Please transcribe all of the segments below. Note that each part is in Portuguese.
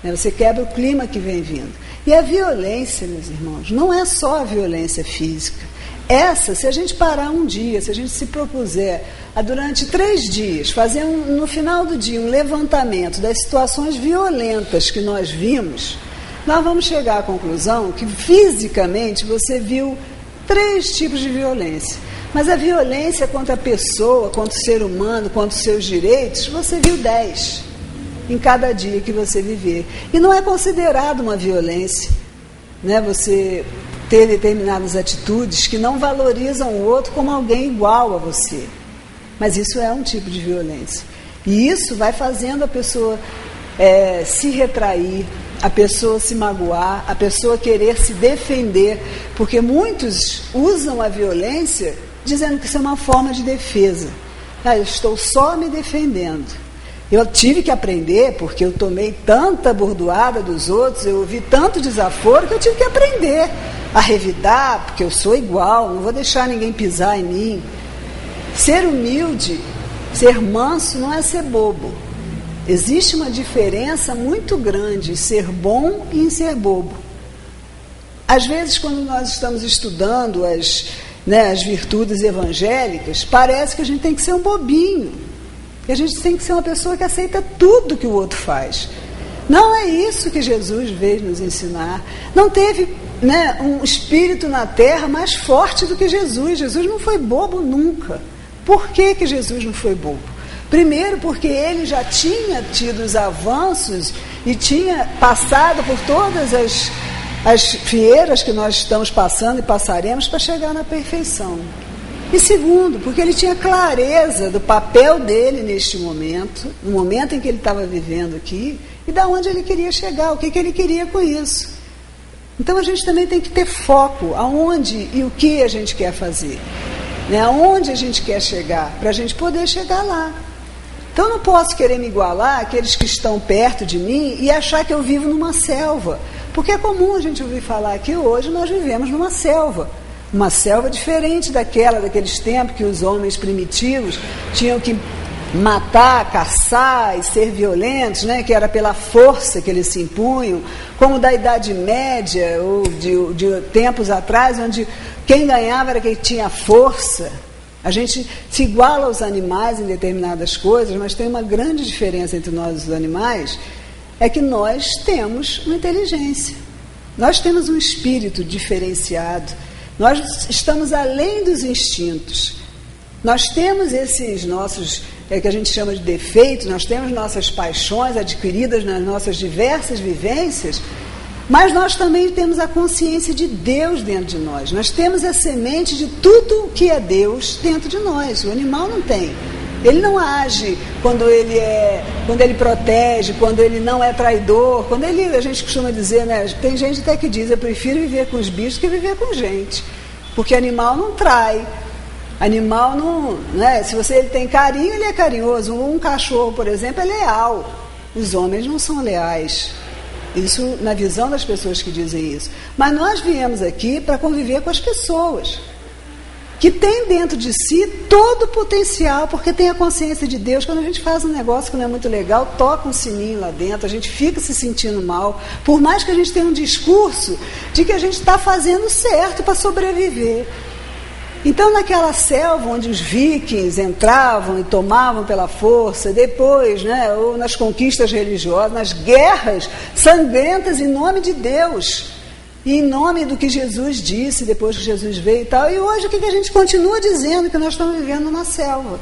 né? Você quebra o clima que vem vindo. E a violência, meus irmãos, não é só a violência física. Essa, se a gente parar um dia, se a gente se propuser a durante 3 dias, fazer no final do dia um levantamento das situações violentas que nós vimos, nós vamos chegar à conclusão que fisicamente você viu 3 tipos de violência. Mas a violência contra a pessoa, contra o ser humano, contra os seus direitos, você viu 10 em cada dia que você viver. E não é considerado uma violência, né? Você ter determinadas atitudes que não valorizam o outro como alguém igual a você. Mas isso é um tipo de violência. E isso vai fazendo a pessoa se retrair, a pessoa se magoar, a pessoa querer se defender, porque muitos usam a violência dizendo que isso é uma forma de defesa. Eu estou só me defendendo. Eu tive que aprender, porque eu tomei tanta bordoada dos outros, eu ouvi tanto desaforo, que eu tive que aprender a revidar, porque eu sou igual, não vou deixar ninguém pisar em mim. Ser humilde, ser manso, não é ser bobo. Existe uma diferença muito grande em ser bom e em ser bobo. Às vezes, quando nós estamos estudando as virtudes evangélicas, parece que a gente tem que ser um bobinho. E a gente tem que ser uma pessoa que aceita tudo que o outro faz. Não é isso que Jesus veio nos ensinar. Não teve um espírito na terra mais forte do que Jesus. Jesus não foi bobo nunca. Por que Jesus não foi bobo? Primeiro, porque ele já tinha tido os avanços e tinha passado por todas as fieiras que nós estamos passando e passaremos para chegar na perfeição. E segundo, porque ele tinha clareza do papel dele neste momento, no momento em que ele estava vivendo aqui, e de onde ele queria chegar, o que ele queria com isso. Então a gente também tem que ter foco aonde e o que a gente quer fazer, né? Aonde a gente quer chegar, para a gente poder chegar lá. Então eu não posso querer me igualar àqueles que estão perto de mim e achar que eu vivo numa selva, porque é comum a gente ouvir falar que hoje nós vivemos numa selva. Uma selva diferente daqueles tempos que os homens primitivos tinham que matar, caçar e ser violentos, né? Que era pela força que eles se impunham, como da Idade Média ou de tempos atrás, onde quem ganhava era quem tinha força. A gente se iguala aos animais em determinadas coisas, mas tem uma grande diferença entre nós e os animais, é que nós temos uma inteligência, nós temos um espírito diferenciado. Nós estamos além dos instintos. Nós temos esses nossos, que a gente chama de defeitos, nós temos nossas paixões adquiridas nas nossas diversas vivências, mas nós também temos a consciência de Deus dentro de nós. Nós temos a semente de tudo o que é Deus dentro de nós. O animal não tem. Ele não age quando ele protege, quando ele não é traidor, a gente costuma dizer, né? Tem gente até que diz, eu prefiro viver com os bichos que viver com gente, porque animal não trai, animal não, né? Se ele tem carinho, ele é carinhoso. Um cachorro, por exemplo, é leal. Os homens não são leais. Isso na visão das pessoas que dizem isso. Mas nós viemos aqui para conviver com as pessoas, que tem dentro de si todo o potencial, porque tem a consciência de Deus. Quando a gente faz um negócio que não é muito legal, toca um sininho lá dentro, a gente fica se sentindo mal, por mais que a gente tenha um discurso de que a gente está fazendo certo para sobreviver. Então, naquela selva onde os vikings entravam e tomavam pela força, depois, né, ou nas conquistas religiosas, nas guerras sangrentas em nome de Deus, e em nome do que Jesus disse depois que Jesus veio e tal. E hoje o que a gente continua dizendo? Que nós estamos vivendo numa selva,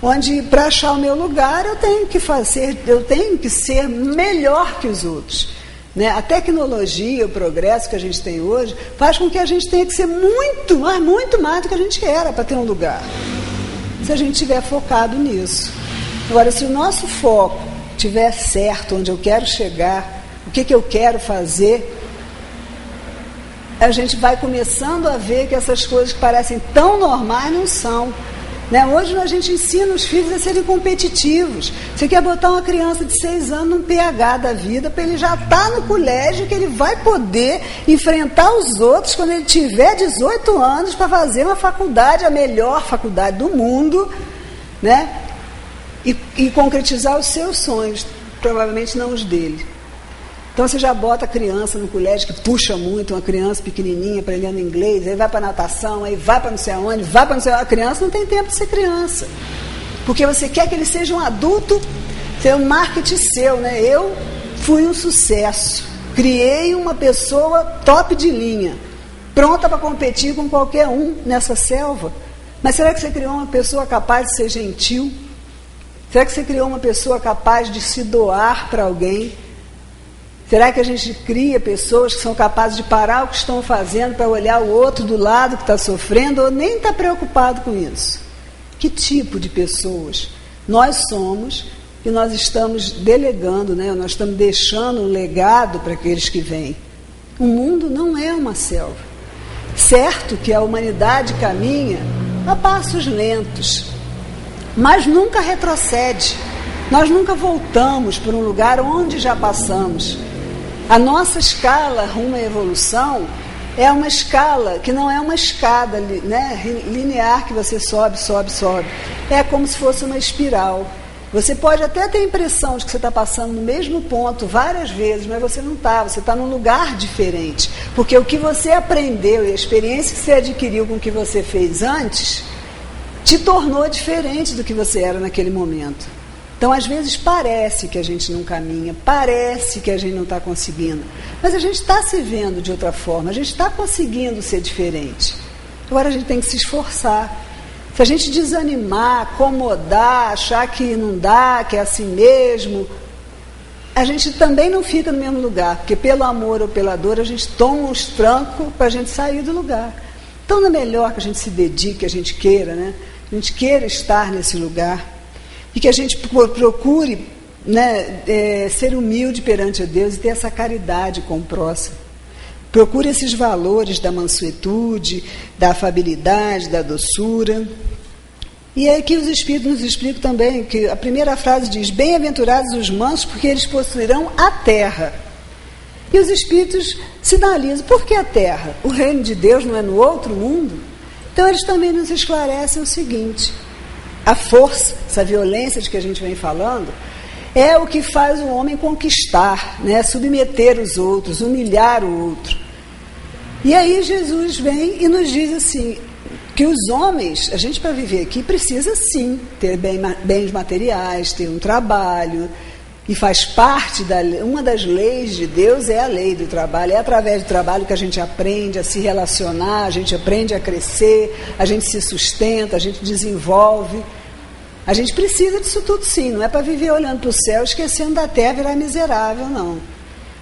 onde para achar o meu lugar eu tenho que ser melhor que os outros, né? A tecnologia, o progresso que a gente tem hoje faz com que a gente tenha que ser muito mais do que a gente era para ter um lugar, se a gente estiver focado nisso. Agora, se o nosso foco estiver certo, onde eu quero chegar, o que eu quero fazer, a gente vai começando a ver que essas coisas que parecem tão normais não são, né? Hoje a gente ensina os filhos a serem competitivos. Você quer botar uma criança de 6 anos num PH da vida, para ele já estar no colégio, que ele vai poder enfrentar os outros quando ele tiver 18 anos para fazer uma faculdade, a melhor faculdade do mundo, né? E concretizar os seus sonhos, provavelmente não os dele. Então você já bota a criança no colégio que puxa muito, uma criança pequenininha aprendendo inglês, aí vai para natação, aí vai para não sei aonde, vai para não sei aonde. A criança não tem tempo de ser criança. Porque você quer que ele seja um adulto, tem um marketing seu, né? Eu fui um sucesso, criei uma pessoa top de linha, pronta para competir com qualquer um nessa selva. Mas será que você criou uma pessoa capaz de ser gentil? Será que você criou uma pessoa capaz de se doar para alguém? Será que a gente cria pessoas que são capazes de parar o que estão fazendo para olhar o outro do lado que está sofrendo ou nem está preocupado com isso? Que tipo de pessoas nós somos e nós estamos delegando, né? Nós estamos deixando um legado para aqueles que vêm? O mundo não é uma selva. Certo que a humanidade caminha a passos lentos, mas nunca retrocede. Nós nunca voltamos para um lugar onde já passamos. A nossa escala rumo à evolução é uma escala que não é uma escada, né, linear que você sobe, sobe, sobe. É como se fosse uma espiral. Você pode até ter a impressão de que você está passando no mesmo ponto várias vezes, mas você não está, você está num lugar diferente. Porque o que você aprendeu e a experiência que você adquiriu com o que você fez antes te tornou diferente do que você era naquele momento. Então, às vezes, parece que a gente não caminha, parece que a gente não está conseguindo, mas a gente está se vendo de outra forma, a gente está conseguindo ser diferente. Agora a gente tem que se esforçar. Se a gente desanimar, acomodar, achar que não dá, que é assim mesmo, a gente também não fica no mesmo lugar, porque pelo amor ou pela dor a gente toma uns trancos para a gente sair do lugar. Então, não é melhor que a gente se dedique, que a gente queira, né? A gente queira estar nesse lugar. E que a gente procure, né, ser humilde perante a Deus e ter essa caridade com o próximo. Procure esses valores da mansuetude, da afabilidade, da doçura. E é que os Espíritos nos explicam também, que a primeira frase diz: bem-aventurados os mansos, porque eles possuirão a terra. E os Espíritos sinalizam: por que a terra? O reino de Deus não é no outro mundo? Então eles também nos esclarecem o seguinte: a força, essa violência de que a gente vem falando, é o que faz o homem conquistar, né? Submeter os outros, humilhar o outro. E aí Jesus vem e nos diz assim, que os homens, a gente para viver aqui precisa sim ter bens materiais, ter um trabalho, e faz parte uma das leis de Deus é a lei do trabalho. É através do trabalho que a gente aprende a se relacionar, a gente aprende a crescer, a gente se sustenta, a gente desenvolve. A gente precisa disso tudo sim, não é para viver olhando para o céu, esquecendo da terra, virar miserável, não.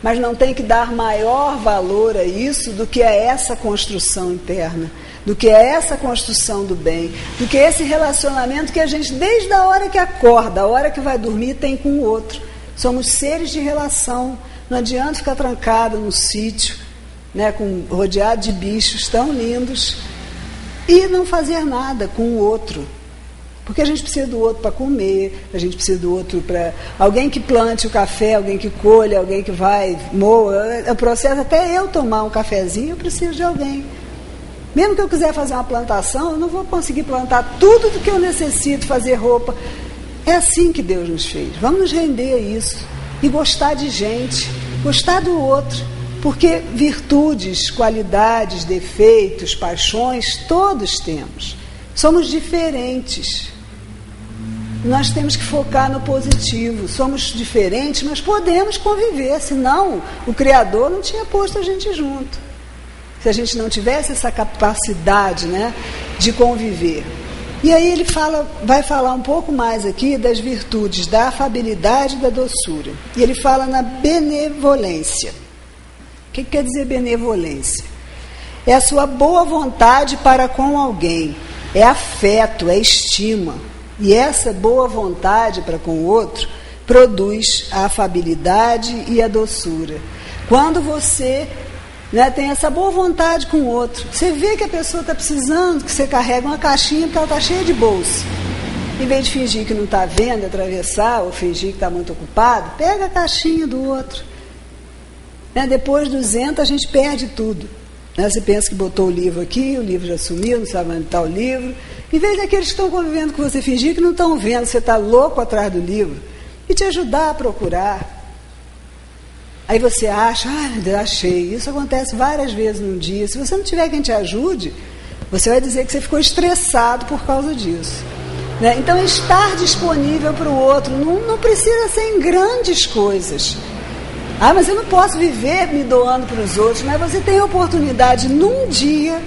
Mas não tem que dar maior valor a isso do que a essa construção interna, do que a essa construção do bem, do que esse relacionamento que a gente, desde a hora que acorda, a hora que vai dormir, tem com o outro. Somos seres de relação, não adianta ficar trancado num sítio, né, rodeado de bichos tão lindos, e não fazer nada com o outro. Porque a gente precisa do outro para comer, a gente precisa do outro para... Alguém que plante o café, alguém que colha, alguém que vai, moa. É o processo, até eu tomar um cafezinho, eu preciso de alguém. Mesmo que eu quiser fazer uma plantação, eu não vou conseguir plantar tudo do que eu necessito, fazer roupa. É assim que Deus nos fez. Vamos nos render a isso. E gostar de gente, gostar do outro. Porque virtudes, qualidades, defeitos, paixões, todos temos. Somos diferentes. Nós temos que focar no positivo. Somos diferentes, mas podemos conviver. Senão, o Criador não tinha posto a gente junto. Se a gente não tivesse essa capacidade, né, de conviver. E aí ele vai falar um pouco mais aqui das virtudes da afabilidade e da doçura. E ele fala na benevolência. O que quer dizer benevolência? É a sua boa vontade para com alguém. É afeto, é estima. E essa boa vontade para com o outro produz a afabilidade e a doçura. Quando você, né, tem essa boa vontade com o outro, você vê que a pessoa está precisando, que você carrega uma caixinha porque ela está cheia de bolsa. Em vez de fingir que não está vendo, atravessar, ou fingir que está muito ocupado, pega a caixinha do outro. Né, depois do Zenta, a gente perde tudo. Né, você pensa que botou o livro aqui, o livro já sumiu, não sabe onde está o livro. Em vez daqueles que estão convivendo com você, fingir que não estão vendo, você está louco atrás do livro, e te ajudar a procurar. Aí você acha, achei. Isso acontece várias vezes num dia. Se você não tiver quem te ajude, você vai dizer que você ficou estressado por causa disso. Né? Então, estar disponível para o outro não precisa ser em grandes coisas. Mas eu não posso viver me doando para os outros. Mas você tem a oportunidade, num dia,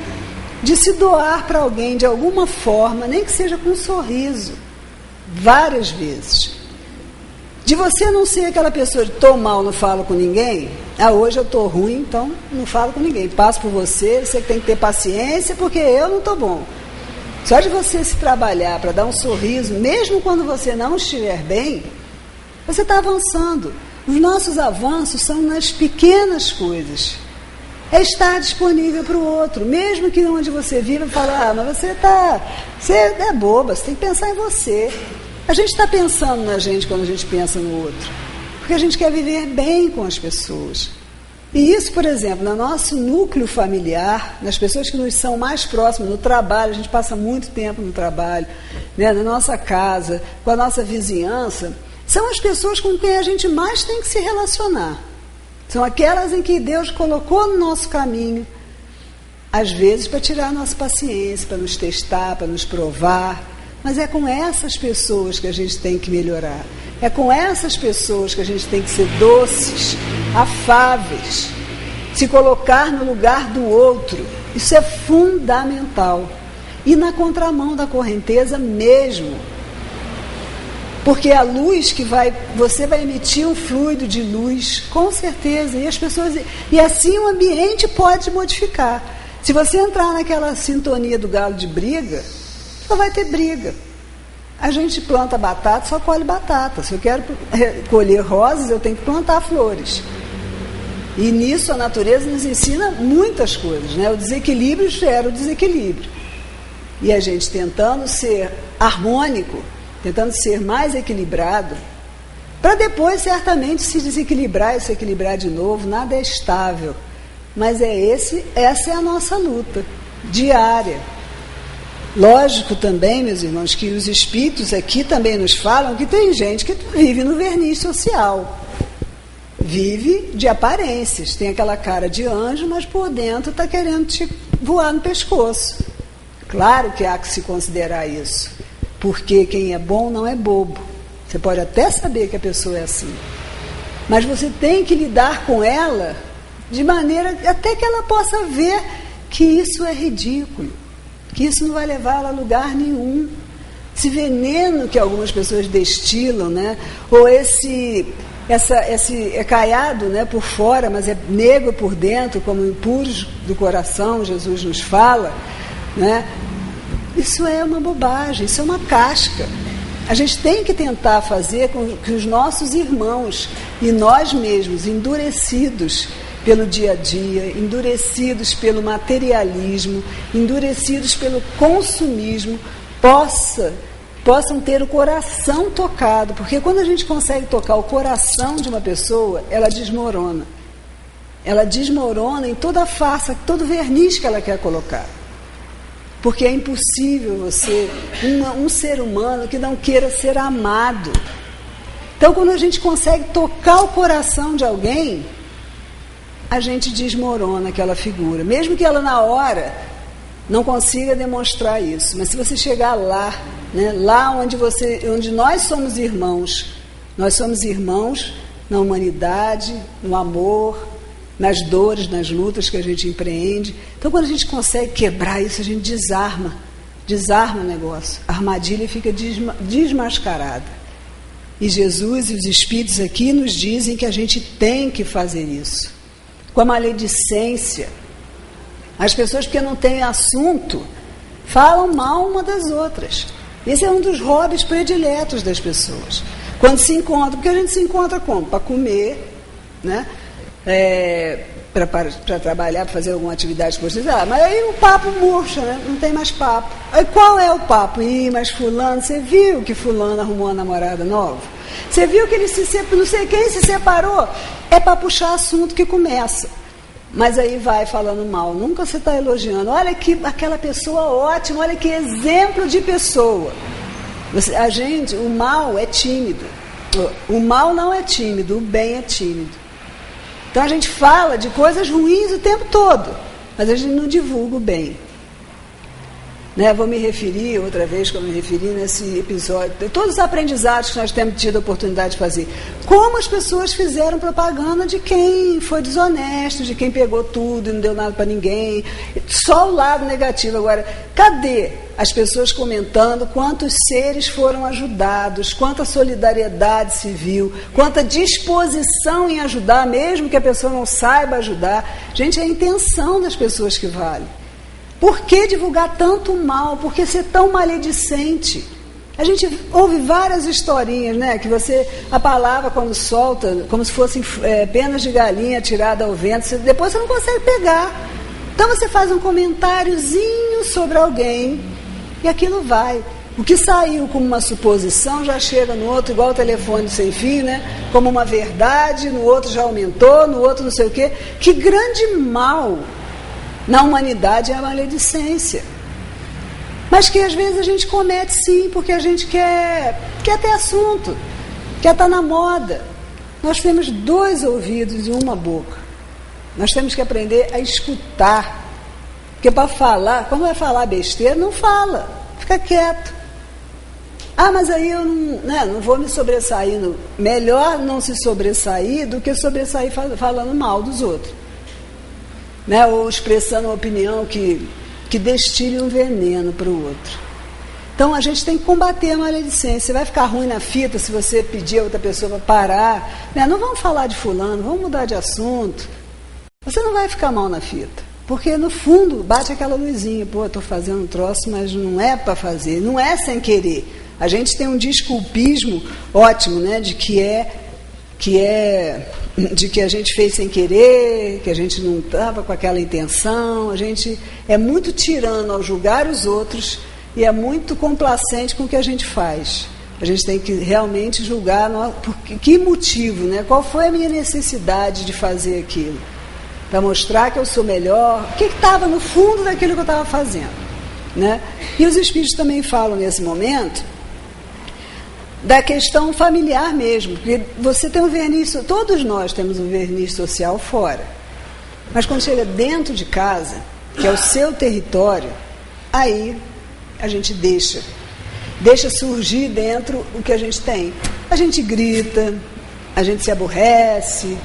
de se doar para alguém de alguma forma, nem que seja com um sorriso, várias vezes. De você não ser aquela pessoa de tô mal, não falo com ninguém. Hoje eu tô ruim, então não falo com ninguém. Passo por você tem que ter paciência, porque eu não tô bom. Só de você se trabalhar para dar um sorriso, mesmo quando você não estiver bem, você está avançando. Os nossos avanços são nas pequenas coisas. É estar disponível para o outro, mesmo que onde você viva, falar, mas você é boba, você tem que pensar em você. A gente está pensando na gente quando a gente pensa no outro, porque a gente quer viver bem com as pessoas. E isso, por exemplo, no nosso núcleo familiar, nas pessoas que nos são mais próximas, no trabalho, a gente passa muito tempo no trabalho, né, na nossa casa, com a nossa vizinhança, são as pessoas com quem a gente mais tem que se relacionar. São aquelas em que Deus colocou no nosso caminho, às vezes para tirar a nossa paciência, para nos testar, para nos provar. Mas é com essas pessoas que a gente tem que melhorar. É com essas pessoas que a gente tem que ser doces, afáveis, se colocar no lugar do outro. Isso é fundamental. E na contramão da correnteza mesmo. Porque a luz que você vai emitir um fluido de luz, com certeza. E assim o ambiente pode modificar. Se você entrar naquela sintonia do galo de briga, só vai ter briga. A gente planta batata, só colhe batata. Se eu quero colher rosas, eu tenho que plantar flores. E nisso a natureza nos ensina muitas coisas, né? O desequilíbrio gera o desequilíbrio. E a gente tentando ser harmônico, tentando ser mais equilibrado, para depois certamente se desequilibrar e se equilibrar de novo. Nada é estável. Mas essa é a nossa luta diária. Lógico também, meus irmãos, que os espíritos aqui também nos falam que tem gente que vive no verniz social. Vive de aparências. Tem aquela cara de anjo, mas por dentro está querendo te voar no pescoço. Claro que há que se considerar isso. Porque quem é bom não é bobo. Você pode até saber que a pessoa é assim. Mas você tem que lidar com ela de maneira até que ela possa ver que isso é ridículo. Que isso não vai levar ela a lugar nenhum. Esse veneno que algumas pessoas destilam, né? Ou esse é caiado, né, por fora, mas é negro por dentro, como impuros do coração, Jesus nos fala, né? Isso é uma bobagem, isso é uma casca. A gente tem que tentar fazer com que os nossos irmãos e nós mesmos, endurecidos pelo dia a dia, endurecidos pelo materialismo, endurecidos pelo consumismo, possam ter o coração tocado, porque quando a gente consegue tocar o coração de uma pessoa, ela desmorona. Ela desmorona em toda a farsa, todo verniz que ela quer colocar. Porque é impossível você, um ser humano que não queira ser amado. Então, quando a gente consegue tocar o coração de alguém, a gente desmorona aquela figura, mesmo que ela na hora não consiga demonstrar isso. Mas se você chegar lá, né, lá onde nós somos irmãos na humanidade, no amor, nas dores, nas lutas que a gente empreende. Então, quando a gente consegue quebrar isso, a gente desarma o negócio. A armadilha fica desmascarada. E Jesus e os Espíritos aqui nos dizem que a gente tem que fazer isso. Com a maledicência, as pessoas que não têm assunto falam mal uma das outras. Esse é um dos hobbies prediletos das pessoas. Quando se encontram, porque a gente se encontra como? Para comer, né? Para trabalhar, para fazer alguma atividade esportiva. Mas aí o papo murcha, né? Não tem mais papo. Aí qual é o papo? Mas fulano, você viu que fulano arrumou uma namorada nova? Você viu que ele não sei quem se separou? É para puxar assunto que começa. Mas aí vai falando mal. Nunca você está elogiando. Olha que aquela pessoa ótima, olha que exemplo de pessoa. O mal é tímido. O mal não é tímido, o bem é tímido. Então a gente fala de coisas ruins o tempo todo, mas a gente não divulga o bem. Né? Vou me referir outra vez, como me referi nesse episódio, de todos os aprendizados que nós temos tido a oportunidade de fazer. Como as pessoas fizeram propaganda de quem foi desonesto, de quem pegou tudo e não deu nada para ninguém. Só o lado negativo. Agora, cadê as pessoas comentando quantos seres foram ajudados, quanta solidariedade civil, quanta disposição em ajudar, mesmo que a pessoa não saiba ajudar? Gente, é a intenção das pessoas que vale. Por que divulgar tanto mal? Por que ser tão maledicente? A gente ouve várias historinhas, né? Que a palavra quando solta, como se fossem penas de galinha tirada ao vento, depois você não consegue pegar. Então você faz um comentáriozinho sobre alguém e aquilo vai. O que saiu como uma suposição já chega no outro, igual o telefone sem fio, né? Como uma verdade, no outro já aumentou, no outro não sei o quê. Que grande mal na humanidade é a maledicência. Mas que às vezes a gente comete sim, porque a gente quer ter assunto, quer estar na moda. Nós temos 2 ouvidos e uma boca. Nós temos que aprender a escutar. Porque para falar, quando vai falar besteira, não fala, fica quieto. Ah, mas aí eu não vou me sobressair. Melhor não se sobressair do que sobressair falando mal dos outros. Né, ou expressando uma opinião que destile um veneno para o outro. Então a gente tem que combater a maledicência. Vai ficar ruim na fita se você pedir a outra pessoa para parar, né? Não vamos falar de fulano, vamos mudar de assunto. Você não vai ficar mal na fita, porque no fundo bate aquela luzinha, pô, estou fazendo um troço, mas não é para fazer, não é sem querer. A gente tem um desculpismo ótimo, né, de que a gente fez sem querer, que a gente não estava com aquela intenção. A gente é muito tirano ao julgar os outros e é muito complacente com o que a gente faz. A gente tem que realmente julgar por que motivo, né? Qual foi a minha necessidade de fazer aquilo? Para mostrar que eu sou melhor. O que estava no fundo daquilo que eu estava fazendo? Né? E os espíritos também falam nesse momento da questão familiar mesmo, porque você tem um verniz, todos nós temos um verniz social fora, mas quando chega dentro de casa, que é o seu território, aí a gente deixa surgir dentro o que a gente tem. A gente grita, a gente se aborrece,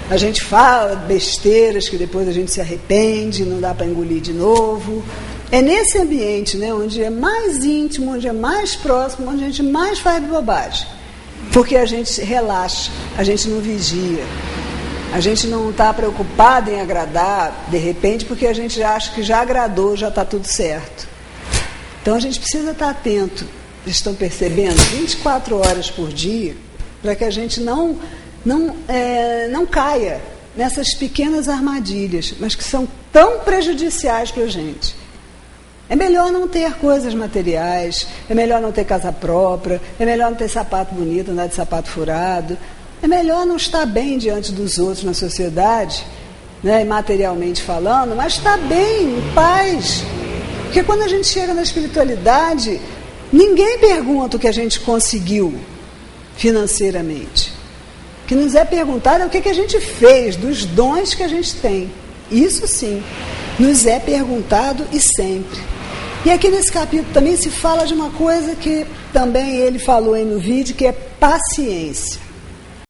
a gente fala besteiras que depois a gente se arrepende, não dá para engolir de novo. É nesse ambiente, né, onde é mais íntimo, onde é mais próximo, onde a gente mais faz bobagem. Porque a gente relaxa, a gente não vigia, a gente não está preocupado em agradar, de repente, porque a gente acha que já agradou, já está tudo certo. Então a gente precisa estar atento, vocês estão percebendo, 24 horas por dia, para que a gente não caia nessas pequenas armadilhas, mas que são tão prejudiciais para a gente. É melhor não ter coisas materiais, é melhor não ter casa própria, é melhor não ter sapato bonito, andar de sapato furado, é melhor não estar bem diante dos outros na sociedade, né, materialmente falando, mas estar bem, em paz. Porque quando a gente chega na espiritualidade, ninguém pergunta o que a gente conseguiu financeiramente. O que nos é perguntado é o que a gente fez, dos dons que a gente tem. Isso sim, nos é perguntado e sempre. E aqui nesse capítulo também se fala de uma coisa que também ele falou aí no vídeo, que é paciência.